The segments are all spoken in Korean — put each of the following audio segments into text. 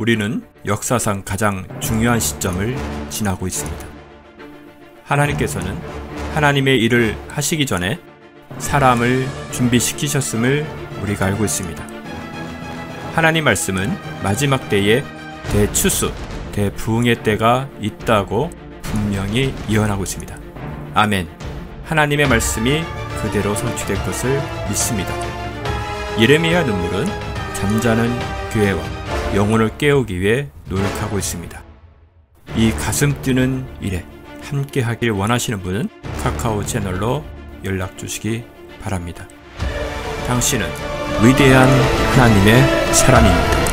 우리는 역사상 가장 중요한 시점을 지나고 있습니다. 하나님께서는 하나님의 일을 하시기 전에 사람을 준비시키셨음을 우리가 알고 있습니다. 하나님 말씀은 마지막 때에 대추수, 대부흥의 때가 있다고 분명히 예언하고 있습니다. 아멘. 하나님의 말씀이 그대로 성취될 것을 믿습니다. 예레미야 눈물은 잠자는 교회와 영혼을 깨우기 위해 노력하고 있습니다. 이 가슴 뛰는 일에 함께 하길 원하시는 분은 카카오 채널로 연락 주시기 바랍니다. 당신은 위대한 하나님의 사람입니다.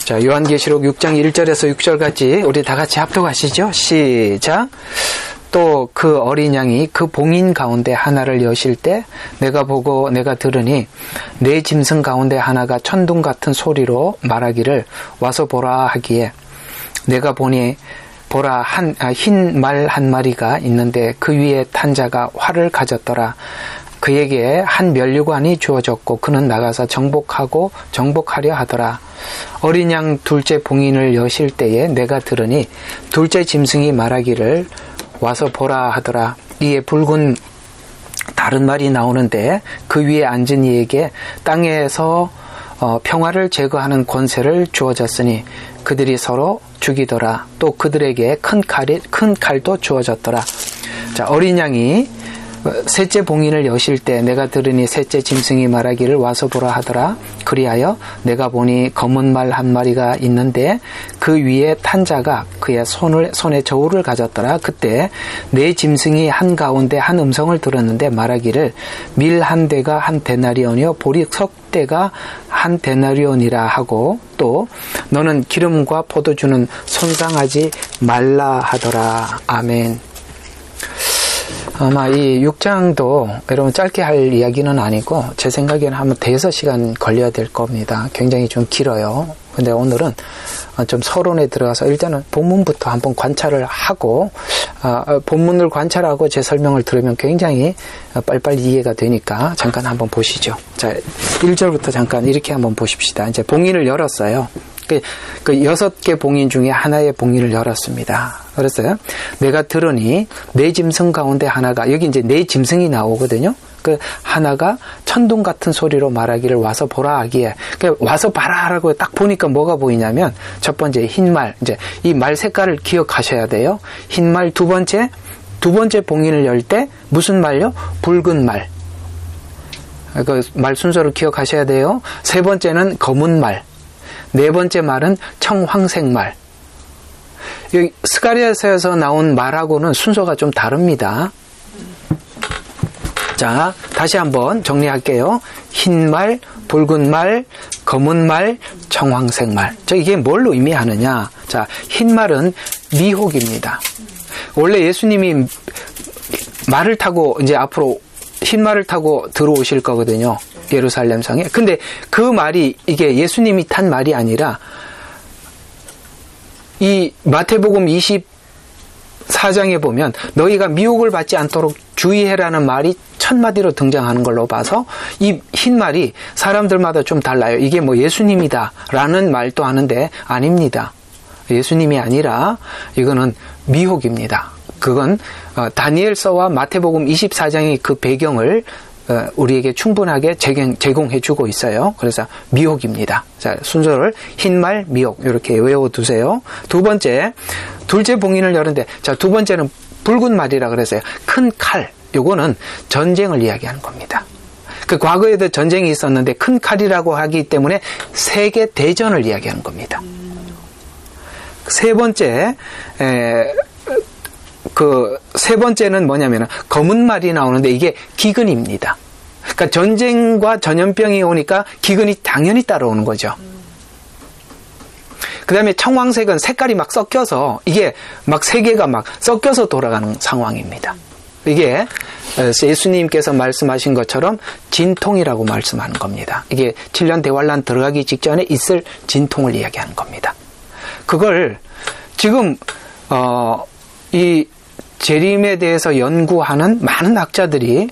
자, 요한계시록 6장 1절에서 6절까지 우리 다 같이 합독하시죠. 시작. 또 그 어린 양이 그 봉인 가운데 하나를 여실 때 내가 보고 내가 들으니 내 짐승 가운데 하나가 천둥 같은 소리로 말하기를 와서 보라 하기에 내가 보니 보라 흰 말 한 마리가 있는데 그 위에 탄 자가 활을 가졌더라. 그에게 한 면류관이 주어졌고 그는 나가서 정복하려 하더라. 어린 양 둘째 봉인을 여실 때에 내가 들으니 둘째 짐승이 말하기를 와서 보라 하더라. 이에 붉은 다른 말이 나오는데 그 위에 앉은 이에게 땅에서 평화를 제거하는 권세를 주어졌으니 그들이 서로 죽이더라. 또 그들에게 큰 칼도 주어졌더라. 자, 어린 양이 셋째 봉인을 여실 때 내가 들으니 셋째 짐승이 말하기를 와서 보라 하더라. 그리하여 내가 보니 검은 말 한 마리가 있는데 그 위에 탄 자가 그의 손에 저울을 가졌더라. 그때 네 짐승이 한가운데 한 음성을 들었는데 말하기를 밀 한 대가 한 데나리온이요 보리 석 대가 한 데나리온이라 하고 또 너는 기름과 포도주는 손상하지 말라 하더라. 아멘. 아마 이 6장도 여러분 짧게 할 이야기는 아니고 제 생각에는 한번 대여섯 시간 걸려야 될 겁니다. 굉장히 좀 길어요. 근데 오늘은 좀 서론에 들어가서 일단은 본문부터 한번 관찰을 하고 본문을 관찰하고 제 설명을 들으면 굉장히 빨리빨리 이해가 되니까 잠깐 한번 보시죠. 자, 1절부터 잠깐 이렇게 한번 보십시다. 이제 봉인을 열었어요. 그 6개 봉인 중에 하나의 봉인을 열었습니다. 그랬어요. 내가 들으니 네 짐승 가운데 하나가 여기 이제 네 짐승이 나오거든요. 그 하나가 천둥 같은 소리로 말하기를 와서 보라 하기에 와서 봐라라고 딱 보니까 뭐가 보이냐면 첫 번째 흰 말, 이제 이 말 색깔을 기억하셔야 돼요. 흰 말. 두 번째 봉인을 열 때 무슨 말요? 붉은 말. 그 말 순서를 기억하셔야 돼요. 세 번째는 검은 말. 네 번째 말은 청황색 말. 여기 스가랴서에서 나온 말하고는 순서가 좀 다릅니다. 자, 다시 한번 정리할게요. 흰 말, 붉은 말, 검은 말, 청황색 말. 이게 뭘 의미하느냐? 자, 흰 말은 미혹입니다. 원래 예수님이 말을 타고 이제 앞으로 흰 말을 타고 들어오실 거거든요. 예루살렘 성에. 근데 그 말이 이게 예수님이 탄 말이 아니라 이 마태복음 24장에 보면 너희가 미혹을 받지 않도록 주의해라는 말이 첫 마디로 등장하는 걸로 봐서 이 흰 말이 사람들마다 좀 달라요. 이게 뭐 예수님이다 라는 말도 하는데 아닙니다. 예수님이 아니라 이거는 미혹입니다. 그건 다니엘서와 마태복음 24장의 그 배경을 우리에게 충분하게 제공해 주고 있어요. 그래서 미혹입니다. 자, 순서를 흰말, 미혹 이렇게 외워두세요. 둘째 봉인을 열는데 자, 두 번째는 붉은 말이라 그랬어요. 큰 칼. 요거는 전쟁을 이야기하는 겁니다. 그 과거에도 전쟁이 있었는데 큰 칼이라고 하기 때문에 세계 대전을 이야기하는 겁니다. 세 번째는 뭐냐면 검은 말이 나오는데 이게 기근입니다. 그러니까 전쟁과 전염병이 오니까 기근이 당연히 따라오는 거죠. 그 다음에 청황색은 색깔이 막 섞여서 이게 막 세 개가 막 섞여서 돌아가는 상황입니다. 이게 예수님께서 말씀하신 것처럼 진통이라고 말씀하는 겁니다. 이게 7년 대환란 들어가기 직전에 있을 진통을 이야기하는 겁니다. 그걸 지금 이 재림에 대해서 연구하는 많은 학자들이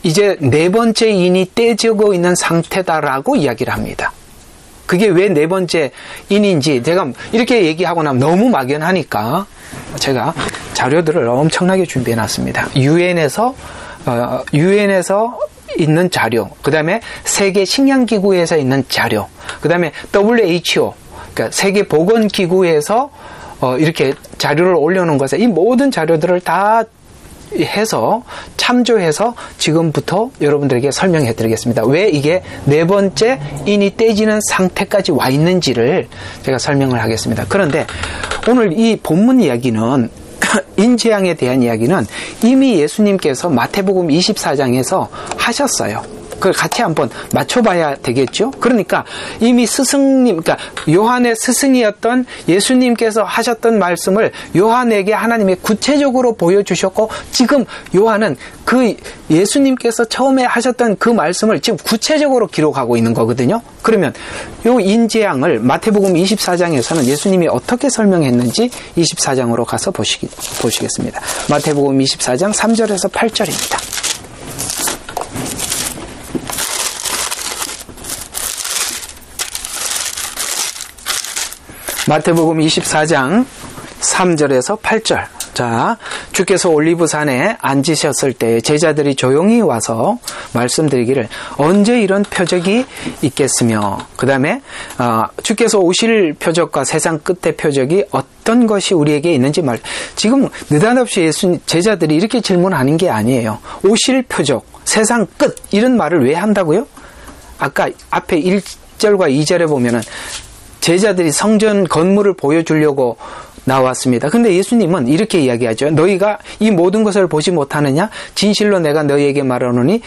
이제 네 번째 인이 떼지고 있는 상태다라고 이야기를 합니다. 그게 왜 네 번째 인인지 제가 이렇게 얘기하고 나면 너무 막연하니까 제가 자료들을 엄청나게 준비해 놨습니다. 유엔에서 있는 자료, 그 다음에 세계 식량기구에서 있는 자료, 그 다음에 WHO, 그러니까 세계보건기구에서 이렇게 자료를 올려놓은 것에 이 모든 자료들을 다 해서 참조해서 지금부터 여러분들에게 설명해 드리겠습니다. 왜 이게 네 번째 인이 떼지는 상태까지 와 있는지를 제가 설명을 하겠습니다. 그런데 오늘 이 본문 이야기는 인재앙에 대한 이야기는 이미 예수님께서 마태복음 24장에서 하셨어요. 그걸 같이 한번 맞춰봐야 되겠죠? 그러니까 이미 스승님, 그러니까 요한의 스승이었던 예수님께서 하셨던 말씀을 요한에게 하나님이 구체적으로 보여주셨고, 지금 요한은 그 예수님께서 처음에 하셨던 그 말씀을 지금 구체적으로 기록하고 있는 거거든요. 그러면 요 인재앙을 마태복음 24장에서는 예수님이 어떻게 설명했는지 24장으로 가서 보시겠습니다. 마태복음 24장 3절에서 8절입니다. 마태복음 24장 3절에서 8절. 자, 주께서 올리브산에 앉으셨을 때 제자들이 조용히 와서 말씀드리기를 언제 이런 표적이 있겠으며, 그 다음에 주께서 오실 표적과 세상 끝의 표적이 어떤 것이 우리에게 있는지 지금 느닷없이 제자들이 이렇게 질문하는 게 아니에요. 오실 표적, 세상 끝, 이런 말을 왜 한다고요? 아까 앞에 1절과 2절에 보면은 제자들이 성전 건물을 보여주려고 나왔습니다. 근데 예수님은 이렇게 이야기하죠. 너희가 이 모든 것을 보지 못하느냐? 진실로 내가 너희에게 말하노니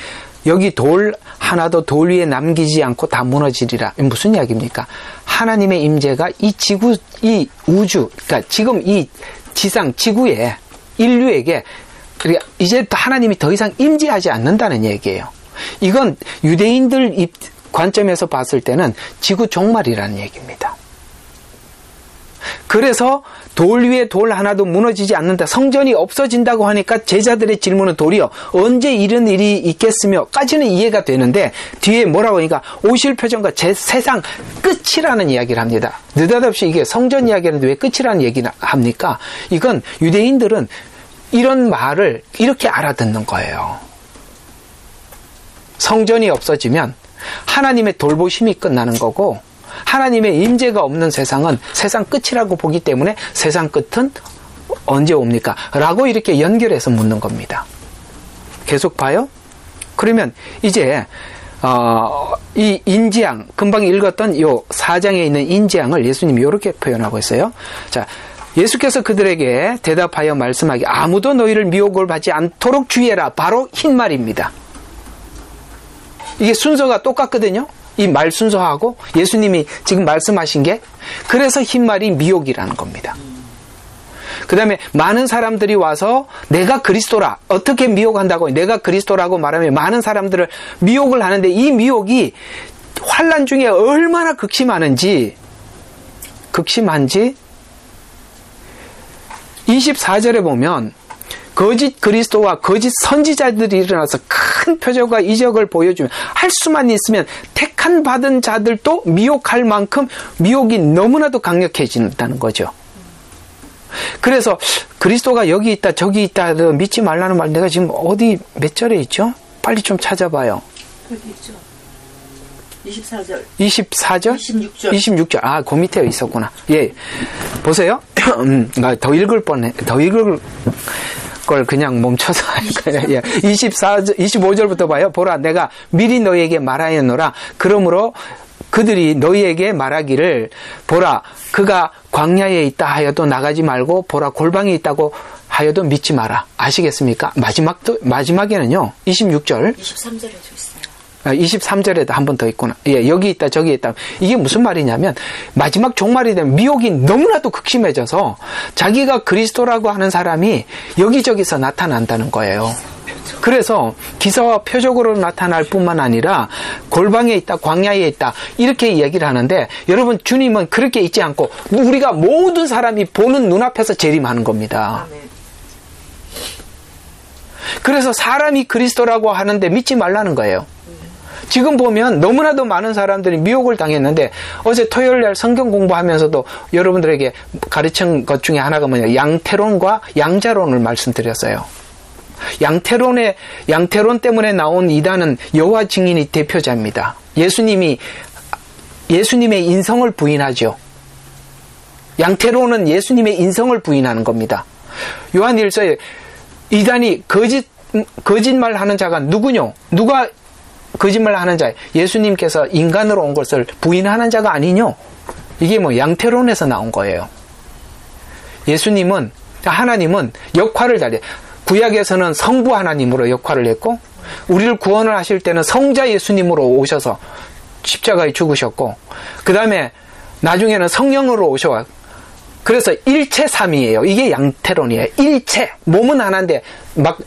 여기 돌 하나도 돌 위에 남기지 않고 다 무너지리라. 무슨 이야기입니까? 하나님의 임재가 이 지구, 이 우주, 그러니까 지금 이 지상, 지구에, 인류에게 이제 하나님이 더 이상 임재하지 않는다는 얘기예요. 이건 유대인들 관점에서 봤을 때는 지구 종말이라는 얘기입니다. 그래서 돌 위에 돌 하나도 무너지지 않는다. 성전이 없어진다고 하니까 제자들의 질문은 도리어 언제 이런 일이 있겠으며 까지는 이해가 되는데, 뒤에 뭐라고 하니까 오실 표정과 세상 끝이라는 이야기를 합니다. 느닷없이 이게 성전 이야기하는데 왜 끝이라는 얘기를 합니까? 이건 유대인들은 이런 말을 이렇게 알아듣는 거예요. 성전이 없어지면 하나님의 돌보심이 끝나는 거고, 하나님의 임재가 없는 세상은 세상 끝이라고 보기 때문에 세상 끝은 언제 옵니까? 라고 이렇게 연결해서 묻는 겁니다. 계속 봐요. 그러면 이제 이 인재앙, 금방 읽었던 요 4장에 있는 인재앙을 예수님이 이렇게 표현하고 있어요. 자, 예수께서 그들에게 대답하여 말씀하기, 아무도 너희를 미혹을 받지 않도록 주의해라. 바로 흰말입니다. 이게 순서가 똑같거든요. 이 말 순서하고 예수님이 지금 말씀하신 게, 그래서 흰말이 미혹이라는 겁니다. 그 다음에 많은 사람들이 와서 내가 그리스도라, 어떻게 미혹한다고? 내가 그리스도라고 말하면 많은 사람들을 미혹을 하는데, 이 미혹이 환난 중에 얼마나 극심한지 24절에 보면 거짓 그리스도와 거짓 선지자들이 일어나서 큰 표적과 이적을 보여주면, 할 수만 있으면 택한 받은 자들도 미혹할 만큼 미혹이 너무나도 강력해진다는 거죠. 그래서 그리스도가 여기 있다 저기 있다 믿지 말라는 말, 내가 지금 어디 몇 절에 있죠? 빨리 좀 찾아봐요. 여기 있죠. 24절. 24절? 26절. 26절. 아, 그 밑에 있었구나. 예. 보세요. 나 더 읽을 걸 그냥 멈춰서 할까요? 예. 25절부터 봐요. 보라, 내가 미리 너희에게 말하였노라. 그러므로 그들이 너희에게 말하기를, 보라, 그가 광야에 있다 하여도 나가지 말고, 보라, 골방에 있다고 하여도 믿지 마라. 아시겠습니까? 마지막에는요, 26절. 23절에도 있어요. 23절에도 한 번 더 있구나. 예, 여기 있다, 저기 있다. 이게 무슨 말이냐면, 마지막 종말이 되면 미혹이 너무나도 극심해져서 자기가 그리스도라고 하는 사람이 여기저기서 나타난다는 거예요. 그래서 기사와 표적으로 나타날 뿐만 아니라 골방에 있다, 광야에 있다 이렇게 이야기를 하는데 여러분 주님은 그렇게 있지 않고 우리가 모든 사람이 보는 눈앞에서 재림하는 겁니다. 그래서 사람이 그리스도라고 하는데 믿지 말라는 거예요. 지금 보면 너무나도 많은 사람들이 미혹을 당했는데 어제 토요일날 성경 공부하면서도 여러분들에게 가르친 것 중에 하나가 뭐냐, 양태론과 양자론을 말씀드렸어요. 양태론 때문에 나온 이단은 여호와 증인이 대표자입니다. 예수님의 인성을 부인하죠. 양태론은 예수님의 인성을 부인하는 겁니다. 요한일서에 이단이 거짓말 하는 자가 누구뇨? 누가 거짓말 하는 자? 예수님께서 인간으로 온 것을 부인하는 자가 아니뇨? 이게 뭐 양태론에서 나온 거예요. 하나님은 역할을 다해. 구약에서는 성부 하나님으로 역할을 했고, 우리를 구원을 하실 때는 성자 예수님으로 오셔서 십자가에 죽으셨고, 그 다음에 나중에는 성령으로 오셔. 그래서 일체 삼위예요. 이게 양태론이에요. 일체. 몸은 하나인데 막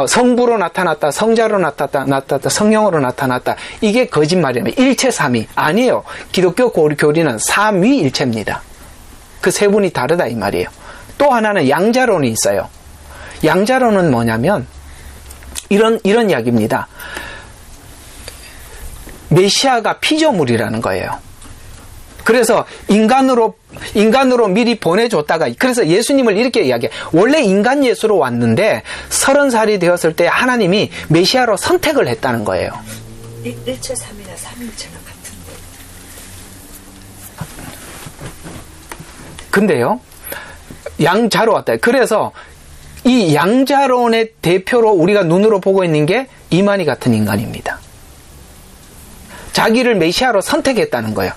성부로 나타났다, 성자로 나타났다, 성령으로 나타났다. 이게 거짓말이에요. 일체 삼위. 아니에요. 기독교 교리는 삼위일체입니다. 그 세 분이 다르다 이 말이에요. 또 하나는 양자론이 있어요. 양자론은 뭐냐면 이런 이야기입니다. 메시아가 피조물이라는 거예요. 그래서 인간으로 미리 보내줬다가, 그래서 예수님을 이렇게 이야기해요. 원래 인간 예수로 왔는데 30살이 되었을 때 하나님이 메시아로 선택을 했다는 거예요. 일체 삼이나 삼일체가 같은데. 근데요, 양자로 왔다. 그래서 이 양자론의 대표로 우리가 눈으로 보고 있는 게 이만희 같은 인간입니다. 자기를 메시아로 선택했다는 거예요.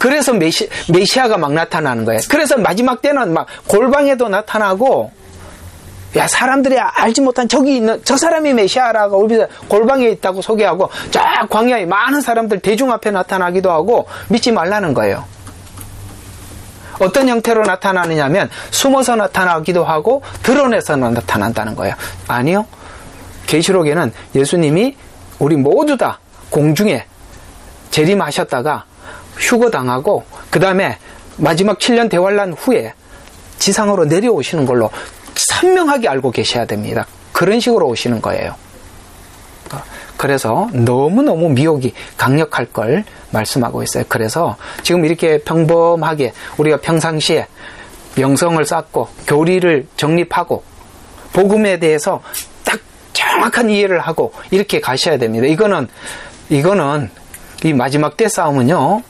그래서 메시아가 막 나타나는 거예요. 그래서 마지막 때는 막 골방에도 나타나고, 야, 사람들이 알지 못한 저기 있는 저 사람이 메시아라고 골방에 있다고 소개하고, 쫙 광야에 많은 사람들 대중 앞에 나타나기도 하고, 믿지 말라는 거예요. 어떤 형태로 나타나느냐면 숨어서 나타나기도 하고 드러내서 나타난다는 거예요. 아니요. 계시록에는 예수님이 우리 모두 다 공중에 재림하셨다가 휴거당하고 그 다음에 마지막 7년 대환란 후에 지상으로 내려오시는 걸로 선명하게 알고 계셔야 됩니다. 그런 식으로 오시는 거예요. 그래서 너무너무 미혹이 강력할 걸 말씀하고 있어요. 그래서 지금 이렇게 평범하게 우리가 평상시에 명성을 쌓고 교리를 정립하고 복음에 대해서 딱 정확한 이해를 하고 이렇게 가셔야 됩니다. 이거는 이 마지막 때 싸움은요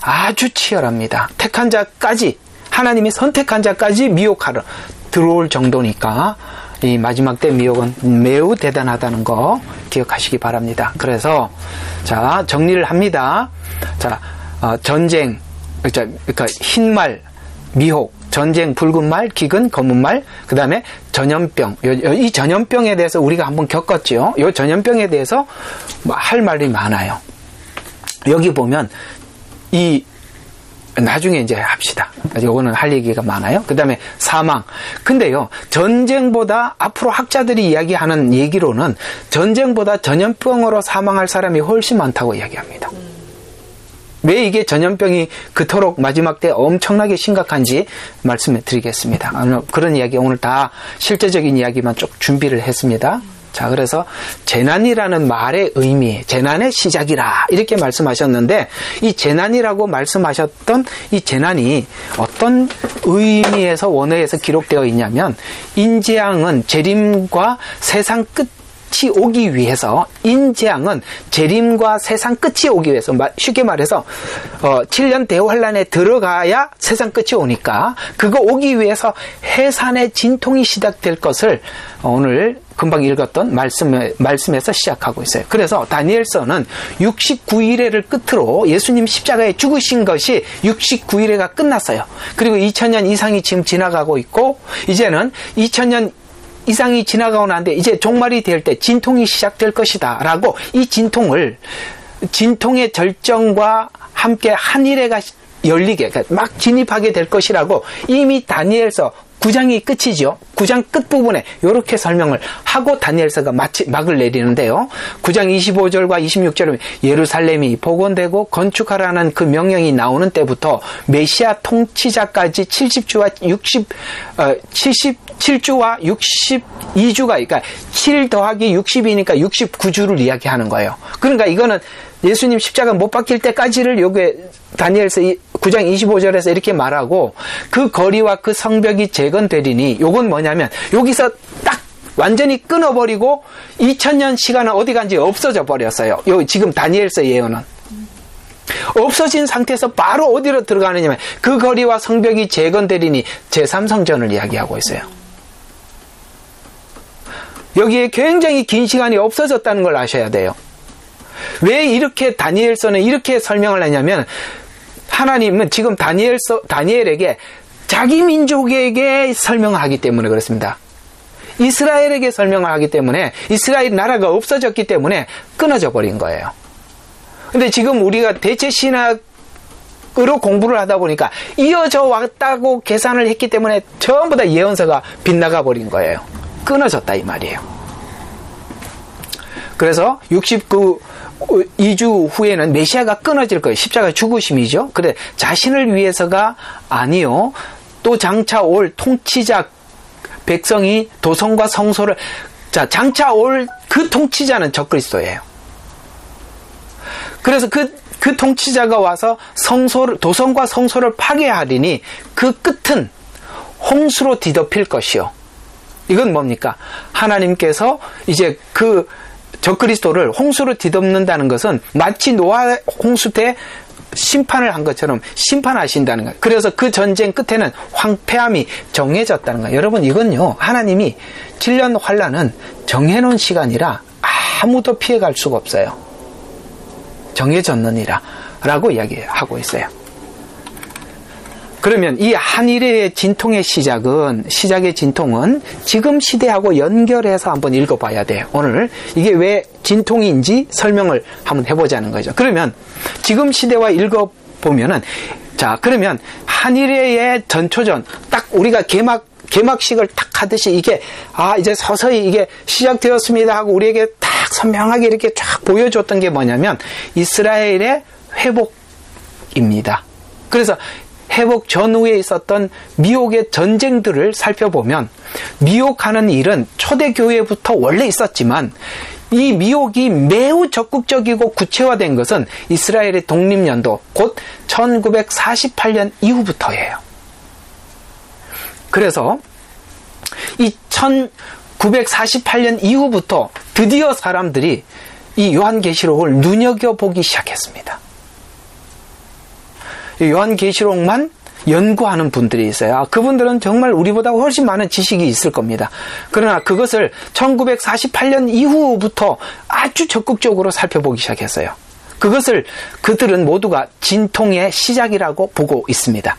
아주 치열합니다. 택한 자까지, 하나님이 선택한 자까지 미혹하러 들어올 정도니까 이 마지막 때 미혹은 매우 대단하다는 거 기억하시기 바랍니다. 그래서 자, 정리를 합니다. 자, 전쟁, 그러니까 흰말, 미혹, 전쟁, 붉은 말, 기근, 검은 말, 그 다음에 전염병. 이 전염병에 대해서 우리가 한번 겪었죠. 이 전염병에 대해서 할 말이 많아요. 여기 보면 나중에 이제 합시다. 요거는 할 얘기가 많아요. 그 다음에 사망. 근데요, 전쟁보다 앞으로 학자들이 이야기하는 얘기로는 전쟁보다 전염병으로 사망할 사람이 훨씬 많다고 이야기합니다. 왜 이게 전염병이 그토록 마지막 때 엄청나게 심각한지 말씀해 드리겠습니다. 그런 이야기 오늘 다 실제적인 이야기만 쭉 준비를 했습니다. 자, 그래서 재난이라는 말의 의미, 재난의 시작이라 이렇게 말씀하셨는데, 이 재난이라고 말씀하셨던 이 재난이 어떤 의미에서 원어에서 기록되어 있냐면, 인재앙은 재림과 세상 끝이 오기 위해서, 인재앙은 재림과 세상 끝이 오기 위해서, 쉽게 말해서 7년 대환란에 들어가야 세상 끝이 오니까 그거 오기 위해서 해산의 진통이 시작될 것을 오늘 금방 읽었던 말씀에서 시작하고 있어요. 그래서 다니엘서는 69일회를 끝으로 예수님 십자가에 죽으신 것이 69일회가 끝났어요. 그리고 2000년 이상이 지금 지나가고 있고, 이제는 2000년 이상이 지나가고 나는데 이제 종말이 될 때 진통이 시작될 것이다 라고, 이 진통의 절정과 함께 한 일회가 열리게, 그러니까 막 진입하게 될 것이라고 이미 다니엘서 9장이 끝이죠. 9장 끝부분에 이렇게 설명을 하고 다니엘서가 막을 내리는데요. 9장 25절과 26절은 예루살렘이 복원되고 건축하라는 그 명령이 나오는 때부터 메시아 통치자까지 77주와 62주가, 그러니까 7 더하기 60이니까 69주를 이야기하는 거예요. 그러니까 이거는 예수님 십자가 못 박힐 때까지를 요게 다니엘서 9장 25절에서 이렇게 말하고, 그 거리와 그 성벽이 재건되리니, 요건 뭐냐면 여기서 딱 완전히 끊어버리고 2000년 시간은 어디 간지 없어져 버렸어요. 요 지금 다니엘서 예언은 없어진 상태에서 바로 어디로 들어가느냐면 그 거리와 성벽이 재건되리니 제3성전을 이야기하고 있어요. 여기에 굉장히 긴 시간이 없어졌다는 걸 아셔야 돼요. 왜 이렇게 다니엘서는 이렇게 설명을 하냐면, 하나님은 지금 다니엘에게 자기 민족에게 설명하기 때문에 그렇습니다. 이스라엘에게 설명을 하기 때문에, 이스라엘 나라가 없어졌기 때문에 끊어져 버린 거예요. 근데 지금 우리가 대체 신학으로 공부를 하다 보니까 이어져 왔다고 계산을 했기 때문에 전부 다 예언서가 빗나가 버린 거예요. 끊어졌다 이 말이에요. 그래서 2주 후에는 메시아가 끊어질 거예요. 십자가 죽으심이죠. 그래, 자신을 위해서가 아니요, 또 장차 올 통치자 백성이 도성과 성소를, 자, 장차 올 그 통치자는 적그리스도예요. 그래서 그 통치자가 와서 도성과 성소를 파괴하리니 그 끝은 홍수로 뒤덮일 것이요. 이건 뭡니까? 하나님께서 이제 그 적그리스도를 홍수로 뒤덮는다는 것은 마치 노아 홍수 때 심판을 한 것처럼 심판하신다는 거예요. 그래서 그 전쟁 끝에는 황폐함이 정해졌다는 거예요. 여러분, 이건요, 하나님이 7년 환란은 정해놓은 시간이라 아무도 피해갈 수가 없어요. 정해졌느니라 라고 이야기하고 있어요. 그러면 이 한일의 진통의 시작의 진통은 지금 시대하고 연결해서 한번 읽어봐야 돼요. 오늘 이게 왜 진통인지 설명을 한번 해보자는 거죠. 그러면 지금 시대와 읽어보면은, 자, 그러면 한일의 전초전, 딱 우리가 개막식을 딱 하듯이 이게, 이제 서서히 이게 시작되었습니다 하고 우리에게 딱 선명하게 이렇게 쫙 보여줬던 게 뭐냐면 이스라엘의 회복입니다. 그래서 회복 전후에 있었던 미혹의 전쟁들을 살펴보면, 미혹하는 일은 초대교회부터 원래 있었지만 이 미혹이 매우 적극적이고 구체화된 것은 이스라엘의 독립연도 곧 1948년 이후부터예요. 그래서 이 1948년 이후부터 드디어 사람들이 이 요한계시록을 눈여겨보기 시작했습니다. 요한계시록만 연구하는 분들이 있어요. 그분들은 정말 우리보다 훨씬 많은 지식이 있을 겁니다. 그러나 그것을 1948년 이후부터 아주 적극적으로 살펴보기 시작했어요. 그들은 모두가 진통의 시작이라고 보고 있습니다.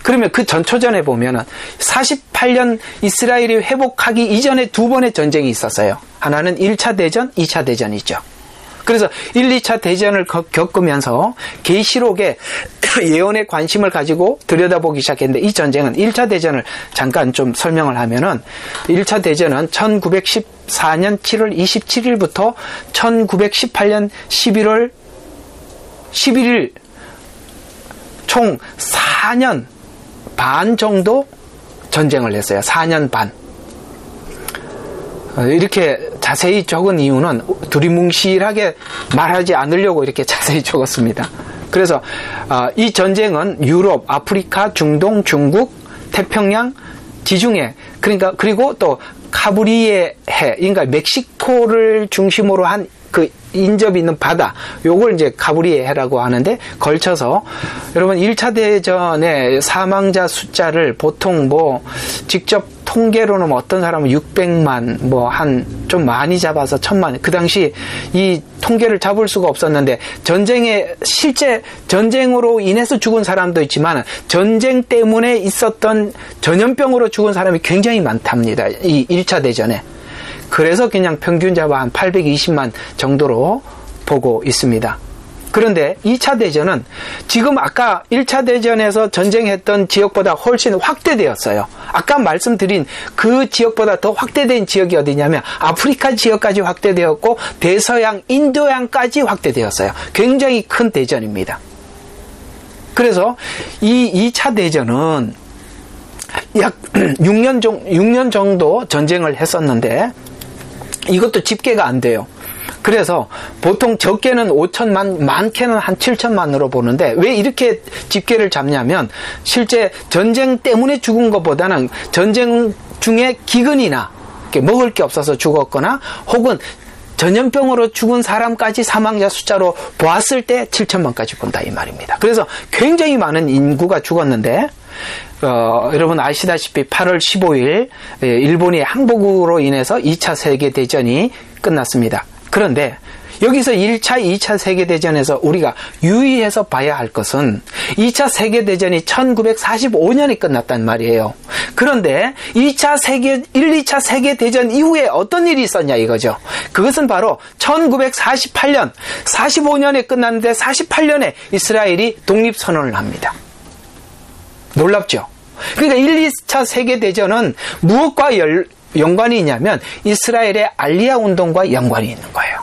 그러면 그 전초전에 보면은 48년 이스라엘이 회복하기 이전에 두 번의 전쟁이 있었어요. 하나는 1차 대전, 2차 대전이죠. 그래서 1, 2차 대전을 겪으면서 계시록의 예언에 관심을 가지고 들여다보기 시작했는데, 이 전쟁은 1차 대전을 잠깐 좀 설명을 하면은, 1차 대전은 1914년 7월 27일부터 1918년 11월 11일 총 4년 반 정도 전쟁을 했어요. 4년 반. 이렇게 자세히 적은 이유는 두리뭉실하게 말하지 않으려고 이렇게 자세히 적었습니다. 그래서 이 전쟁은 유럽, 아프리카, 중동, 중국, 태평양, 지중해, 그리고 또 카브리에 해, 그러니까 멕시코를 중심으로 한 그 인접이 있는 바다, 요걸 이제 카브리에 해라고 하는데 걸쳐서, 여러분 1차 대전의 사망자 숫자를 보통 직접 통계로는 어떤 사람은 600만, 좀 많이 잡아서 1000만, 그 당시 이 통계를 잡을 수가 없었는데, 실제 전쟁으로 인해서 죽은 사람도 있지만 전쟁 때문에 있었던 전염병으로 죽은 사람이 굉장히 많답니다. 이 1차 대전에. 그래서 그냥 평균 잡아 한 820만 정도로 보고 있습니다. 그런데 2차 대전은 지금 아까 1차 대전에서 전쟁했던 지역보다 훨씬 확대되었어요. 아까 말씀드린 그 지역보다 더 확대된 지역이 어디냐면 아프리카 지역까지 확대되었고 대서양, 인도양까지 확대되었어요. 굉장히 큰 대전입니다. 그래서 이 2차 대전은 약 6년 정도 전쟁을 했었는데 이것도 집계가 안 돼요. 그래서 보통 적게는 5천만, 많게는 한 7천만으로 보는데 왜 이렇게 집계를 잡냐면 실제 전쟁 때문에 죽은 것보다는 전쟁 중에 기근이나 먹을 게 없어서 죽었거나 혹은 전염병으로 죽은 사람까지 사망자 숫자로 보았을 때 7천만까지 본다 이 말입니다. 그래서 굉장히 많은 인구가 죽었는데 여러분 아시다시피 8월 15일 일본의 항복으로 인해서 2차 세계대전이 끝났습니다. 그런데 여기서 1차, 2차 세계대전에서 우리가 유의해서 봐야 할 것은 2차 세계대전이 1945년에 끝났단 말이에요. 그런데 1, 2차 세계대전 이후에 어떤 일이 있었냐 이거죠. 그것은 바로 1948년, 45년에 끝났는데 48년에 이스라엘이 독립선언을 합니다. 놀랍죠? 그러니까 1, 2차 세계대전은 무엇과 연관이 있냐면 이스라엘의 알리야 운동과 연관이 있는 거예요.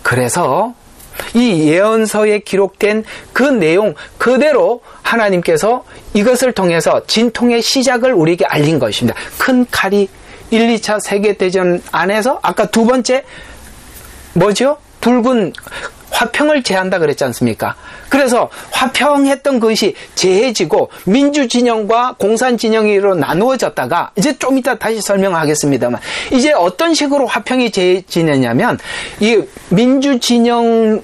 그래서 이 예언서에 기록된 그 내용 그대로 하나님께서 이것을 통해서 진통의 시작을 우리에게 알린 것입니다. 큰 칼이 1, 2차 세계대전 안에서 아까 두 번째 뭐죠? 붉은 화평을 제한다 그랬지 않습니까? 그래서 화평했던 것이 재해지고 민주진영과 공산진영으로 나누어졌다가 이제 좀 이따 다시 설명하겠습니다만 이제 어떤 식으로 화평이 재해지느냐면 이 민주진영이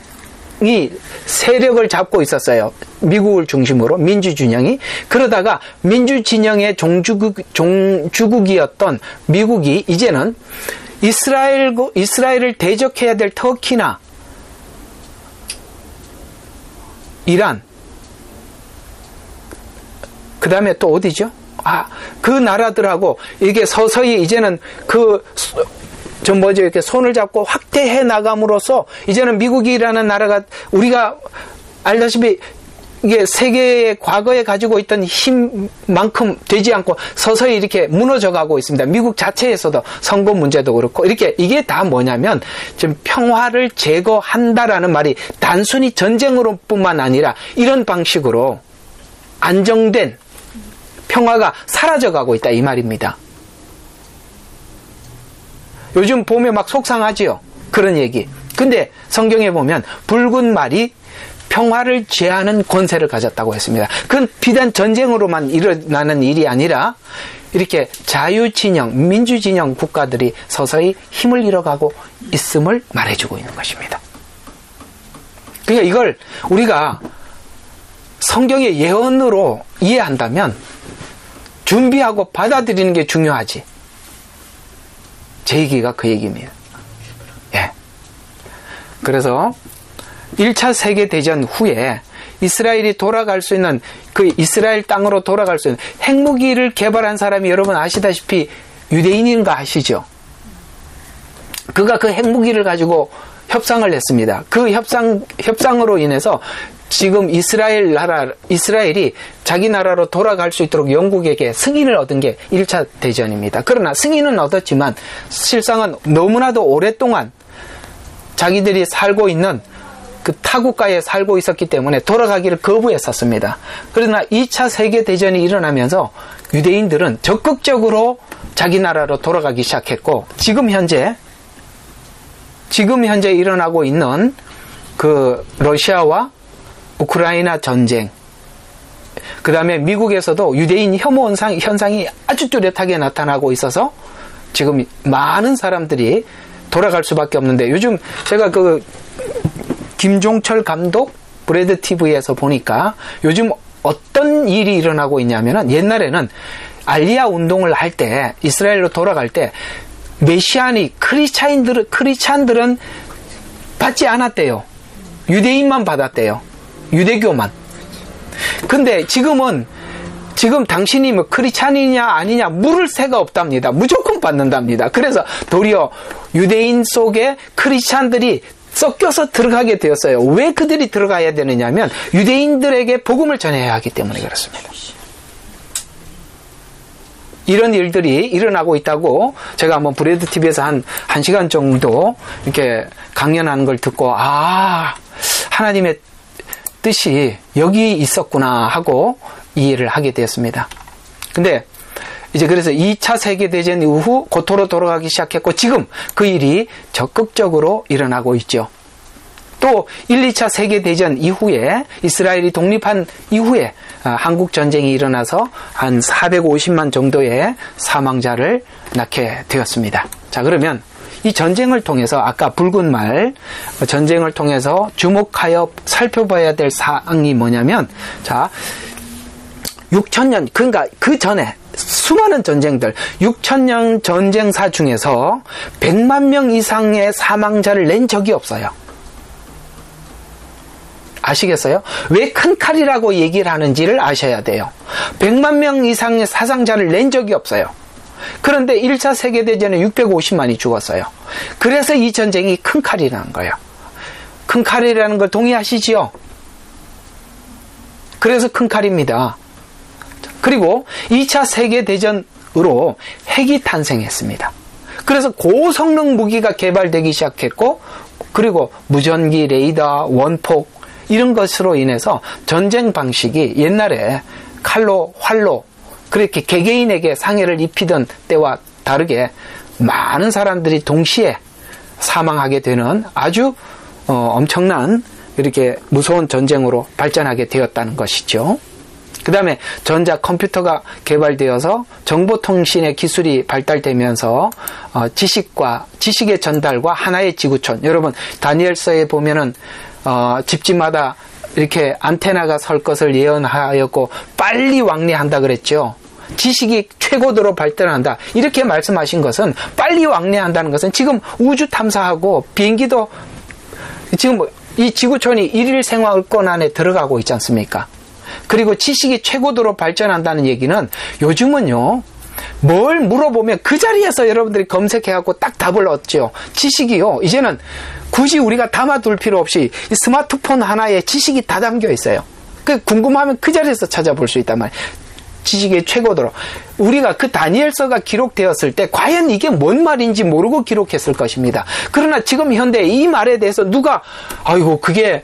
세력을 잡고 있었어요. 미국을 중심으로 민주진영이. 그러다가 민주진영의 종주국이었던 미국이 이제는 이스라엘을 대적해야 될 터키나 이란, 그 다음에 또 어디죠? 그 나라들하고 이게 서서히 이제는 이렇게 손을 잡고 확대해 나감으로써 이제는 미국이라는 나라가 우리가 알다시피 이게 세계의 과거에 가지고 있던 힘만큼 되지 않고 서서히 이렇게 무너져 가고 있습니다. 미국 자체에서도 선거 문제도 그렇고 이렇게 이게 다 뭐냐면 지금 평화를 제거한다라는 말이 단순히 전쟁으로뿐만 아니라 이런 방식으로 안정된 평화가 사라져 가고 있다 이 말입니다. 요즘 보면 막 속상하지요. 그런 얘기. 근데 성경에 보면 붉은 말이 평화를 제하는 권세를 가졌다고 했습니다. 그건 비단 전쟁으로만 일어나는 일이 아니라 이렇게 자유진영, 민주진영 국가들이 서서히 힘을 잃어가고 있음을 말해주고 있는 것입니다. 그러니까 이걸 우리가 성경의 예언으로 이해한다면 준비하고 받아들이는 게 중요하지. 제 얘기가 그 얘기입니다. 예. 그래서 1차 세계대전 후에 이스라엘이 돌아갈 수 있는 그 이스라엘 땅으로 돌아갈 수 있는 핵무기를 개발한 사람이 여러분 아시다시피 유대인인 거 아시죠? 그가 그 핵무기를 가지고 협상을 했습니다. 그 협상으로 인해서 지금 이스라엘이 자기 나라로 돌아갈 수 있도록 영국에게 승인을 얻은 게 1차 대전입니다. 그러나 승인은 얻었지만 실상은 너무나도 오랫동안 자기들이 살고 있는 그 타국가에 살고 있었기 때문에 돌아가기를 거부했었습니다. 그러나 2차 세계대전이 일어나면서 유대인들은 적극적으로 자기 나라로 돌아가기 시작했고 지금 현재 일어나고 있는 그 러시아와 우크라이나 전쟁, 그 다음에 미국에서도 유대인 혐오 현상이 아주 뚜렷하게 나타나고 있어서 지금 많은 사람들이 돌아갈 수밖에 없는데 요즘 제가 그 김종철 감독 브레드 TV에서 보니까 요즘 어떤 일이 일어나고 있냐면은 옛날에는 알리야 운동을 할 때 이스라엘로 돌아갈 때 메시아닉 크리스찬들은 받지 않았대요. 유대인만 받았대요. 유대교만. 근데 지금 당신이 뭐 크리스찬이냐 아니냐 물을 새가 없답니다. 무조건 받는답니다. 그래서 도리어 유대인 속에 크리스찬들이 섞여서 들어가게 되었어요. 왜 그들이 들어가야 되느냐 하면 유대인들에게 복음을 전해야 하기 때문에 그렇습니다. 이런 일들이 일어나고 있다고 제가 한번 브레드 TV에서 한 1시간 정도 이렇게 강연하는 걸 듣고 하나님의 뜻이 여기 있었구나 하고 이해를 하게 되었습니다. 근데 이제 그래서 2차 세계대전 이후 고토로 돌아가기 시작했고 지금 그 일이 적극적으로 일어나고 있죠. 또 1, 2차 세계대전 이후에 이스라엘이 독립한 이후에 한국 전쟁이 일어나서 한 450만 정도의 사망자를 낳게 되었습니다. 자, 그러면 이 전쟁을 통해서 아까 붉은 말 전쟁을 통해서 주목하여 살펴봐야 될 사항이 뭐냐면 자, 6,000년 그러니까 그 전에 수많은 전쟁들 6,000년 전쟁사 중에서 100만 명 이상의 사망자를 낸 적이 없어요. 아시겠어요? 왜 큰 칼이라고 얘기를 하는지를 아셔야 돼요. 100만 명 이상의 사상자를 낸 적이 없어요. 그런데 1차 세계대전에 650만이 죽었어요. 그래서 이 전쟁이 큰 칼이라는 거예요. 큰 칼이라는 걸 동의하시지요? 그래서 큰 칼입니다. 그리고 2차 세계대전으로 핵이 탄생했습니다. 그래서 고성능 무기가 개발되기 시작했고 그리고 무전기, 레이더, 원폭 이런 것으로 인해서 전쟁 방식이 옛날에 칼로, 활로 그렇게 개개인에게 상해를 입히던 때와 다르게 많은 사람들이 동시에 사망하게 되는 아주 엄청난 이렇게 무서운 전쟁으로 발전하게 되었다는 것이죠. 그 다음에 전자 컴퓨터가 개발되어서 정보통신의 기술이 발달되면서 지식의 전달과 하나의 지구촌. 여러분 다니엘서에 보면은 집집마다 이렇게 안테나가 설 것을 예언하였고 빨리 왕래한다 그랬죠. 지식이 최고도로 발전한다. 이렇게 말씀하신 것은 빨리 왕래한다는 것은 지금 우주 탐사하고 비행기도 지금 이 지구촌이 일일 생활권 안에 들어가고 있지 않습니까? 그리고 지식이 최고도로 발전한다는 얘기는 요즘은요. 뭘 물어보면 그 자리에서 여러분들이 검색해갖고 딱 답을 얻죠. 지식이요. 이제는 굳이 우리가 담아둘 필요 없이 이 스마트폰 하나에 지식이 다 담겨 있어요. 그 궁금하면 그 자리에서 찾아볼 수 있단 말이에요. 지식의 최고도로. 우리가 그 다니엘서가 기록되었을 때 과연 이게 뭔 말인지 모르고 기록했을 것입니다. 그러나 지금 현대 이 말에 대해서 누가 아이고 그게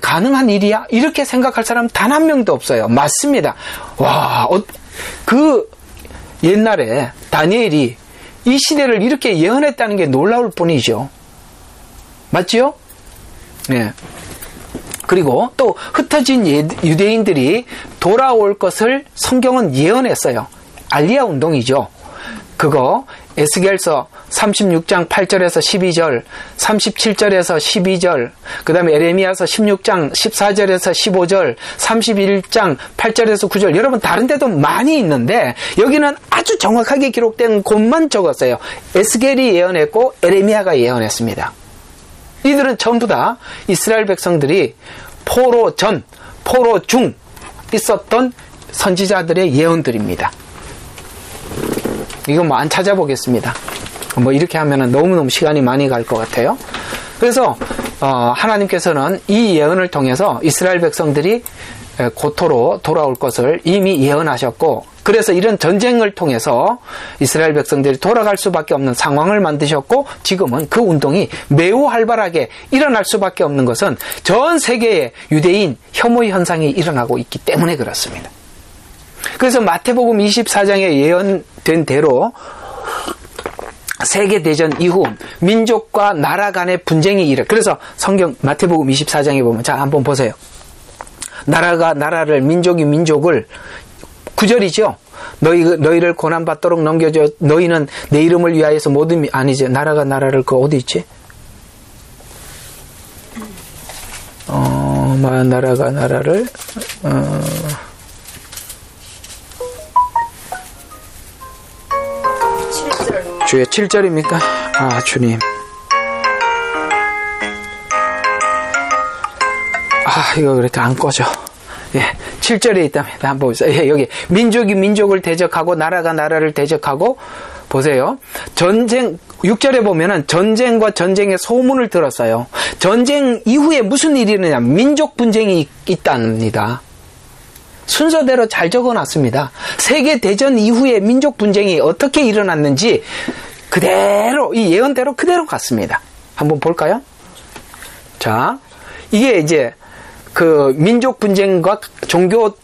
가능한 일이야? 이렇게 생각할 사람 단 한 명도 없어요. 맞습니다. 와, 그 옛날에 다니엘이 이 시대를 이렇게 예언했다는 게 놀라울 뿐이죠. 맞지요? 네. 그리고 또 흩어진 유대인들이 돌아올 것을 성경은 예언했어요. 알리야 운동이죠. 그거 에스겔서 36장 8절에서 12절, 37절에서 12절, 그 다음에 에레미야서 16장 14절에서 15절, 31장 8절에서 9절, 여러분 다른 데도 많이 있는데 여기는 아주 정확하게 기록된 곳만 적었어요. 에스겔이 예언했고 에레미야가 예언했습니다. 이들은 전부 다 이스라엘 백성들이 포로 전, 포로 중 있었던 선지자들의 예언들입니다. 이거 뭐 안 찾아보겠습니다. 뭐 이렇게 하면은 너무너무 시간이 많이 갈 것 같아요. 그래서 하나님께서는 이 예언을 통해서 이스라엘 백성들이 고토로 돌아올 것을 이미 예언하셨고, 그래서 이런 전쟁을 통해서 이스라엘 백성들이 돌아갈 수밖에 없는 상황을 만드셨고, 지금은 그 운동이 매우 활발하게 일어날 수밖에 없는 것은 전 세계에 유대인 혐오 현상이 일어나고 있기 때문에 그렇습니다. 그래서 마태복음 24장에 예언된 대로 세계대전 이후 민족과 나라 간의 분쟁이 그래서 성경 마태복음 24장에 보면, 자 한번 보세요. 나라가 나라를, 민족이 민족을, 9절이죠. 너희를 고난받도록 넘겨줘. 너희는 내 이름을 위하여서 모든, 아니죠. 나라가 나라를, 어디 있지? 나라가 나라를, 주의 7절입니까? 아, 주님. 이거 그렇게 안 꺼져. 예, 7절에 있답니다. 한번 보세요. 예, 여기 민족이 민족을 대적하고 나라가 나라를 대적하고, 보세요. 전쟁, 6절에 보면은 전쟁과 전쟁의 소문을 들었어요. 전쟁 이후에 무슨 일이 일어나냐면 민족 분쟁이 있답니다. 순서대로 잘 적어놨습니다. 세계대전 이후에 민족 분쟁이 어떻게 일어났는지 그대로, 이 예언대로 그대로 갔습니다. 한번 볼까요? 자, 이게 이제 그 민족 분쟁과 종교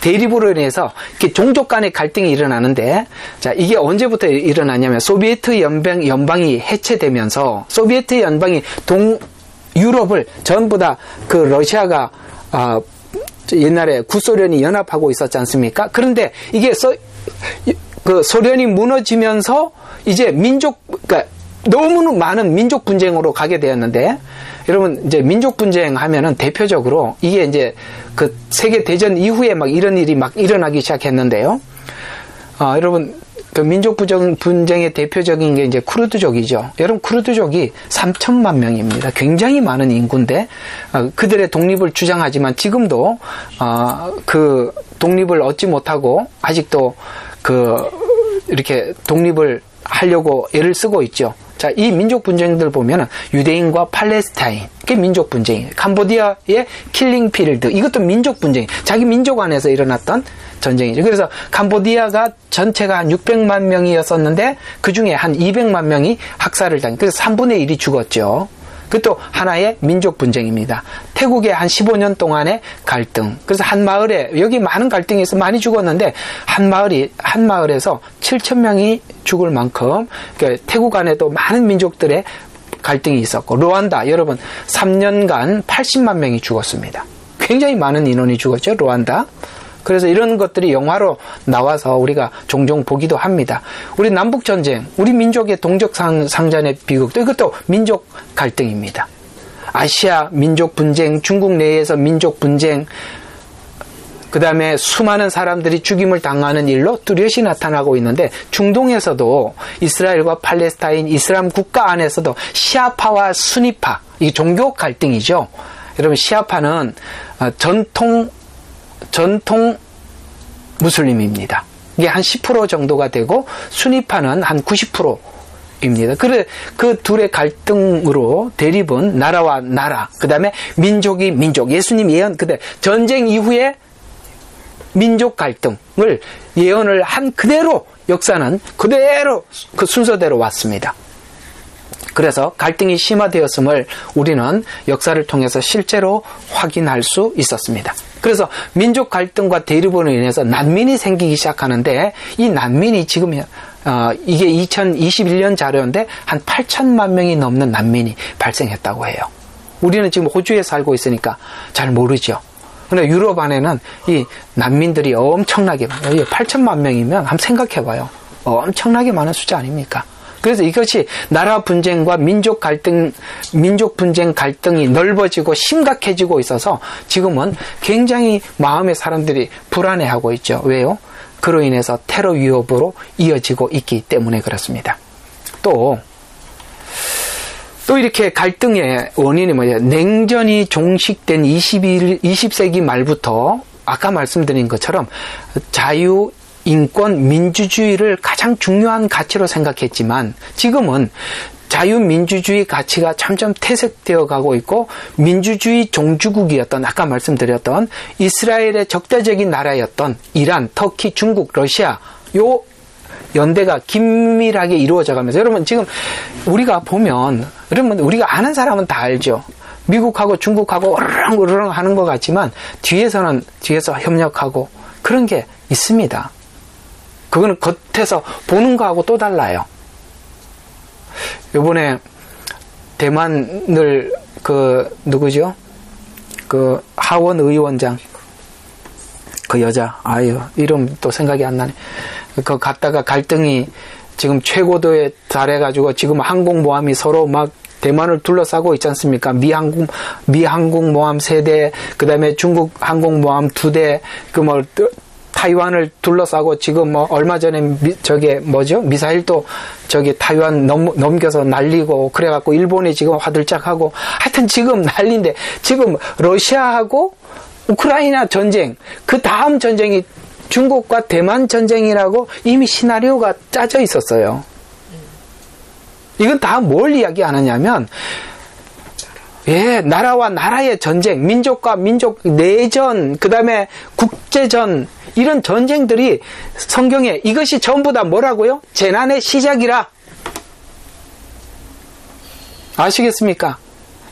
대립으로 인해서 이렇게 종족 간의 갈등이 일어나는데, 자, 이게 언제부터 일어나냐면 소비에트 연방이 해체되면서 소비에트 연방이 유럽을 전부 다 그 러시아가 옛날에 구소련이 연합하고 있었지 않습니까? 그런데 이게 그 소련이 무너지면서 이제 그러니까 너무 많은 민족 분쟁으로 가게 되었는데, 여러분 이제 민족 분쟁 하면은 대표적으로 이게 이제 그 세계 대전 이후에 막 이런 일이 막 일어나기 시작했는데요. 여러분 그 민족 분쟁의 대표적인 게 이제 쿠르드족이죠. 여러분 쿠르드족이 3천만 명입니다. 굉장히 많은 인구인데 그들의 독립을 주장하지만 지금도 그 독립을 얻지 못하고 아직도 이렇게 독립을 하려고 애를 쓰고 있죠. 자, 이 민족 분쟁들 보면은 유대인과 팔레스타인, 그게 민족 분쟁이에요. 캄보디아의 킬링 필드, 이것도 민족 분쟁, 자기 민족 안에서 일어났던 전쟁이죠. 그래서 캄보디아가 전체가 한 600만 명이었었는데 그 중에 한 200만 명이 학살을 당했고, 그래서 3분의 1이 죽었죠. 그것도 하나의 민족 분쟁입니다. 태국의 한 15년 동안의 갈등. 그래서 한 마을에, 여기 많은 갈등이 있어 많이 죽었는데, 한 마을에서 7,000명이 죽을 만큼, 그러니까 태국 안에도 많은 민족들의 갈등이 있었고, 루안다, 여러분, 3년간 80만 명이 죽었습니다. 굉장히 많은 인원이 죽었죠, 루안다. 그래서 이런 것들이 영화로 나와서 우리가 종종 보기도 합니다. 우리 남북전쟁, 우리 민족의 동족상잔의 비극도 이것도 민족 갈등입니다. 아시아 민족 분쟁, 중국 내에서 민족 분쟁, 그 다음에 수많은 사람들이 죽임을 당하는 일로 뚜렷이 나타나고 있는데, 중동에서도 이스라엘과 팔레스타인, 이슬람 국가 안에서도 시아파와 수니파, 이게 종교 갈등이죠. 여러분 시아파는 전통 무슬림입니다. 이게 한 10% 정도가 되고 수니파는 한 90%입니다. 그래 그 둘의 갈등으로 대립은 나라와 나라, 그 다음에 민족이 민족, 예수님 예언, 그다음에 전쟁 이후에 민족 갈등을 예언을 한 그대로 역사는 그대로 그 순서대로 왔습니다. 그래서 갈등이 심화되었음을 우리는 역사를 통해서 실제로 확인할 수 있었습니다. 그래서 민족 갈등과 대립으로 인해서 난민이 생기기 시작하는데, 이 난민이 지금 이게 2021년 자료인데 한 8천만 명이 넘는 난민이 발생했다고 해요. 우리는 지금 호주에 살고 있으니까 잘 모르죠. 근데 유럽 안에는 이 난민들이 엄청나게 많아요. 8천만 명이면 한번 생각해봐요. 엄청나게 많은 숫자 아닙니까? 그래서 이것이 나라 분쟁과 민족 분쟁 갈등이 넓어지고 심각해지고 있어서 지금은 굉장히 마음의 사람들이 불안해하고 있죠. 왜요? 그로 인해서 테러 위협으로 이어지고 있기 때문에 그렇습니다. 또 이렇게 갈등의 원인이 뭐냐? 냉전이 종식된 20세기 말부터 아까 말씀드린 것처럼 자유, 인권, 민주주의를 가장 중요한 가치로 생각했지만 지금은 자유민주주의 가치가 점점 퇴색되어 가고 있고, 민주주의 종주국이었던 아까 말씀드렸던 이스라엘의 적대적인 나라였던 이란, 터키, 중국, 러시아, 요 연대가 긴밀하게 이루어져 가면서, 여러분 지금 우리가 보면, 여러분 우리가 아는 사람은 다 알죠. 미국하고 중국하고 으르렁 하는 것 같지만 뒤에서 협력하고 그런 게 있습니다. 그거는 겉에서 보는 거하고 또 달라요. 요번에 대만을 누구죠? 하원 의원장, 그 여자, 이름 또 생각이 안 나네. 갔다가 갈등이 지금 최고도에 달해가지고 지금 항공모함이 서로 막 대만을 둘러싸고 있지 않습니까? 미항공모함 3대, 그 다음에 중국 항공모함 2대, 타이완을 둘러싸고 지금 얼마 전에 미사일도 타이완 넘겨서 날리고 그래갖고 일본이 지금 화들짝하고, 하여튼 지금 난리인데, 지금 러시아하고 우크라이나 전쟁, 그 다음 전쟁이 중국과 대만 전쟁이라고 이미 시나리오가 짜져 있었어요. 이건 다 뭘 이야기하느냐면, 예, 나라와 나라의 전쟁, 민족과 민족 내전, 그 다음에 국제전, 이런 전쟁들이 성경에 이것이 전부 다 뭐라고요? 재난의 시작이라. 아시겠습니까?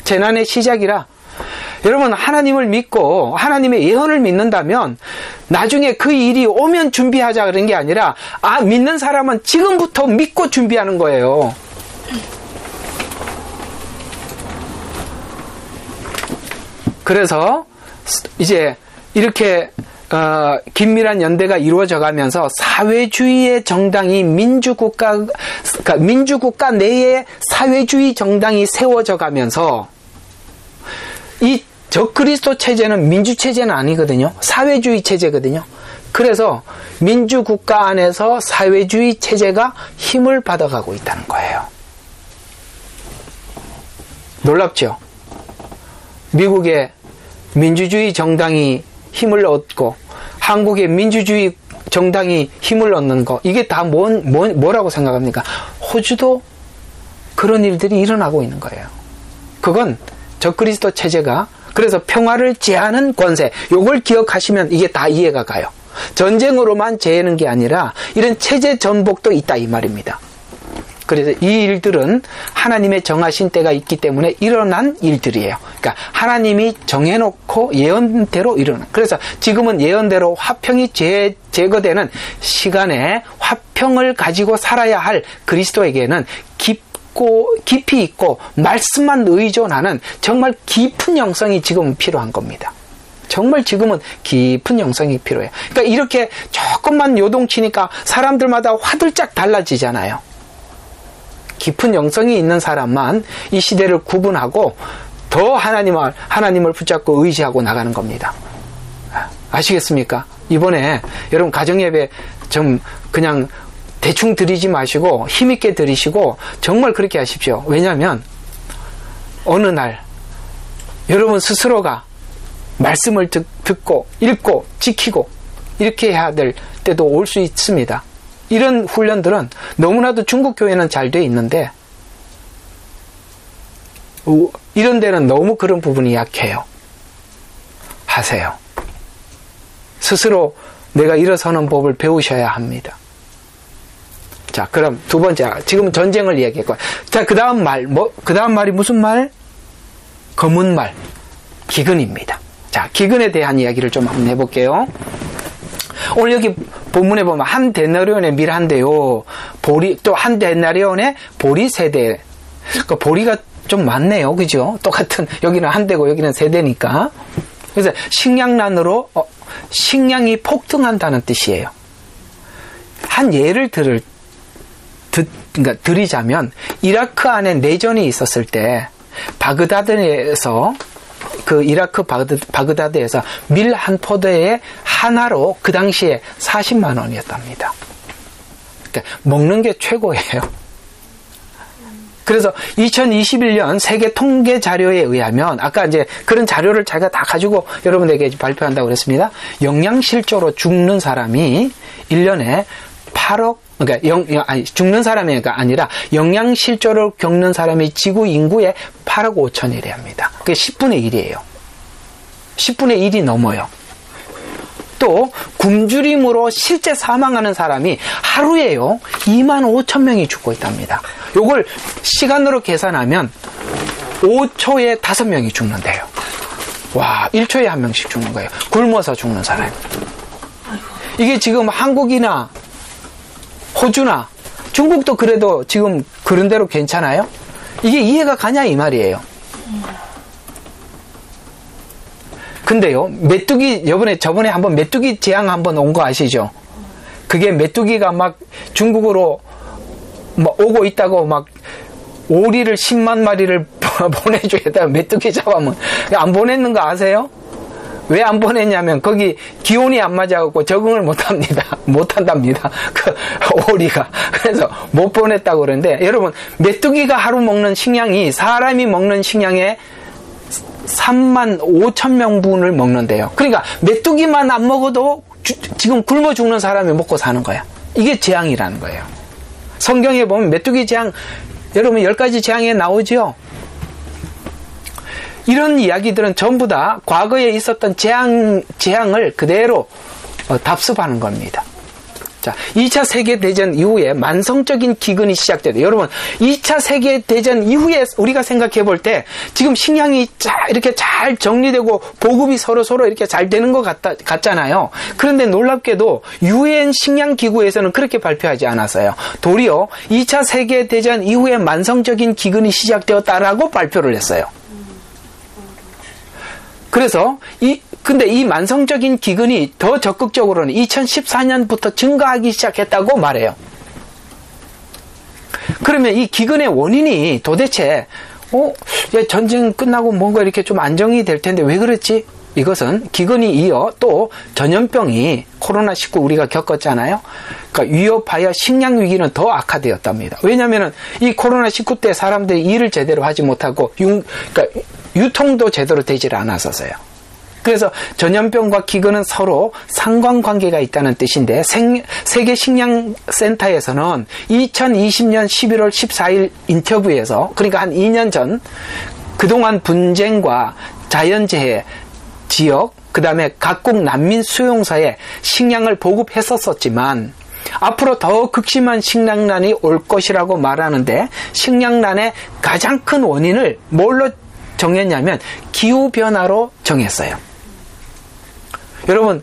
재난의 시작이라. 여러분, 하나님을 믿고 하나님의 예언을 믿는다면 나중에 그 일이 오면 준비하자 그런 게 아니라, 믿는 사람은 지금부터 믿고 준비하는 거예요. 그래서 이제 이렇게 긴밀한 연대가 이루어져 가면서 사회주의의 정당이 그러니까 민주국가 내에 사회주의 정당이 세워져 가면서, 이 적그리스도 체제는 민주체제는 아니거든요. 사회주의 체제거든요. 그래서 민주국가 안에서 사회주의 체제가 힘을 받아가고 있다는 거예요. 놀랍죠? 미국의 민주주의 정당이 힘을 얻고 한국의 민주주의 정당이 힘을 얻는 거, 이게 다 뭐라고 생각합니까? 호주도 그런 일들이 일어나고 있는 거예요. 그건 적그리스도 체제가, 그래서 평화를 제하는 권세, 요걸 기억하시면 이게 다 이해가 가요. 전쟁으로만 제하는 게 아니라 이런 체제 전복도 있다 이 말입니다. 그래서 이 일들은 하나님의 정하신 때가 있기 때문에 일어난 일들이에요. 그러니까 하나님이 정해놓고 예언대로 일어나. 그래서 지금은 예언대로 화평이 제거되는 시간에 화평을 가지고 살아야 할 그리스도에게는 깊이 있고 말씀만 의존하는 정말 깊은 영성이 지금은 필요한 겁니다. 정말 지금은 깊은 영성이 필요해요. 그러니까 이렇게 조금만 요동치니까 사람들마다 화들짝 달라지잖아요. 깊은 영성이 있는 사람만 이 시대를 구분하고 더 하나님을 붙잡고 의지하고 나가는 겁니다. 아시겠습니까? 이번에 여러분 가정예배 좀 그냥 대충 드리지 마시고 힘있게 드리시고 정말 그렇게 하십시오. 왜냐하면 어느 날 여러분 스스로가 말씀을 듣고 읽고 지키고 이렇게 해야 될 때도 올 수 있습니다. 이런 훈련들은 너무나도 중국 교회는 잘 돼 있는데 이런 데는 너무 그런 부분이 약해요. 하세요. 스스로 내가 일어서는 법을 배우셔야 합니다. 자, 그럼 두 번째, 지금 전쟁을 이야기했고, 자, 그 다음 그 다음 말이 무슨 말? 검은 말, 기근입니다. 자, 기근에 대한 이야기를 좀 한번 해볼게요. 오늘 여기 본문에 보면 한 데나리온의 밀 한 대요, 또 한 데나리온의 보리 세 대. 그 보리가 좀 많네요, 그죠? 똑같은, 여기는 한 대고 여기는 세 대니까. 그래서 식량난으로 식량이 폭등한다는 뜻이에요. 한 예를 드리자면 이라크 안에 내전이 있었을 때 바그다드에서 그 이라크 바그다드에서 밀 한 포대에 하나로 그 당시에 40만 원이었답니다. 그러니까 먹는 게 최고예요. 그래서 2021년 세계 통계 자료에 의하면 아까 이제 그런 자료를 자기가 다 가지고 여러분에게 발표한다고 그랬습니다. 영양실조로 죽는 사람이 1년에 8억, 그러니까 죽는 사람이 아니라 영양실조를 겪는 사람이 지구 인구의 8억 5천이래 합니다. 그게 10분의 1이에요. 10분의 1이 넘어요. 또 굶주림으로 실제 사망하는 사람이 하루에요 2만 5천 명이 죽고 있답니다. 요걸 시간으로 계산하면 5초에 5명이 죽는데요. 와, 1초에 한 명씩 죽는 거예요. 굶어서 죽는 사람. 이게 지금 한국이나 호주나 중국도 그래도 지금 그런 대로 괜찮아요? 이게 이해가 가냐 이 말이에요. 근데요, 메뚜기, 저번에 한번 메뚜기 재앙 한번 온 거 아시죠? 그게 메뚜기가 막 중국으로 막 오고 있다고 막 오리를 10만 마리를 보내줘야 메뚜기 잡으면 안 보냈는 거 아세요? 왜 안 보냈냐면 거기 기온이 안 맞아갖고 적응을 못한답니다. 그 오리가. 그래서 못 보냈다고 그러는데 여러분, 메뚜기가 하루 먹는 식량이 사람이 먹는 식량의 3만 5천 명분을 먹는데요. 그러니까 메뚜기만 안 먹어도 지금 굶어 죽는 사람이 먹고 사는 거야. 이게 재앙이라는 거예요. 성경에 보면 메뚜기 재앙 여러분 10가지 재앙에 나오죠. 이런 이야기들은 전부 다 과거에 있었던 재앙을 그대로 답습하는 겁니다. 자, 2차 세계대전 이후에 만성적인 기근이 시작돼요. 여러분, 2차 세계대전 이후에 우리가 생각해 볼 때 지금 식량이 이렇게 잘 정리되고 보급이 서로 이렇게 잘 되는 것 같잖아요. 그런데 놀랍게도 유엔 식량기구에서는 그렇게 발표하지 않았어요. 도리어 2차 세계대전 이후에 만성적인 기근이 시작되었다라고 발표를 했어요. 그래서 근데 이 만성적인 기근이 더 적극적으로는 2014년부터 증가하기 시작했다고 말해요. 그러면 이 기근의 원인이 도대체 전쟁 끝나고 뭔가 이렇게 좀 안정이 될 텐데 왜 그렇지? 이것은 기근이 이어 또 전염병이 코로나19 우리가 겪었잖아요. 그러니까 위협하여 식량 위기는 더 악화되었답니다. 왜냐하면 이 코로나19 때 사람들이 일을 제대로 하지 못하고 그러니까 유통도 제대로 되질 않았었어요. 그래서 전염병과 기근은 서로 상관관계가 있다는 뜻인데 세계식량센터에서는 2020년 11월 14일 인터뷰에서 그러니까 한 2년 전 그동안 분쟁과 자연재해, 지역, 그 다음에 각국 난민 수용소에 식량을 보급했었지만 앞으로 더 극심한 식량난이 올 것이라고 말하는데 식량난의 가장 큰 원인을 뭘로 정했냐면 기후변화로 정했어요. 여러분,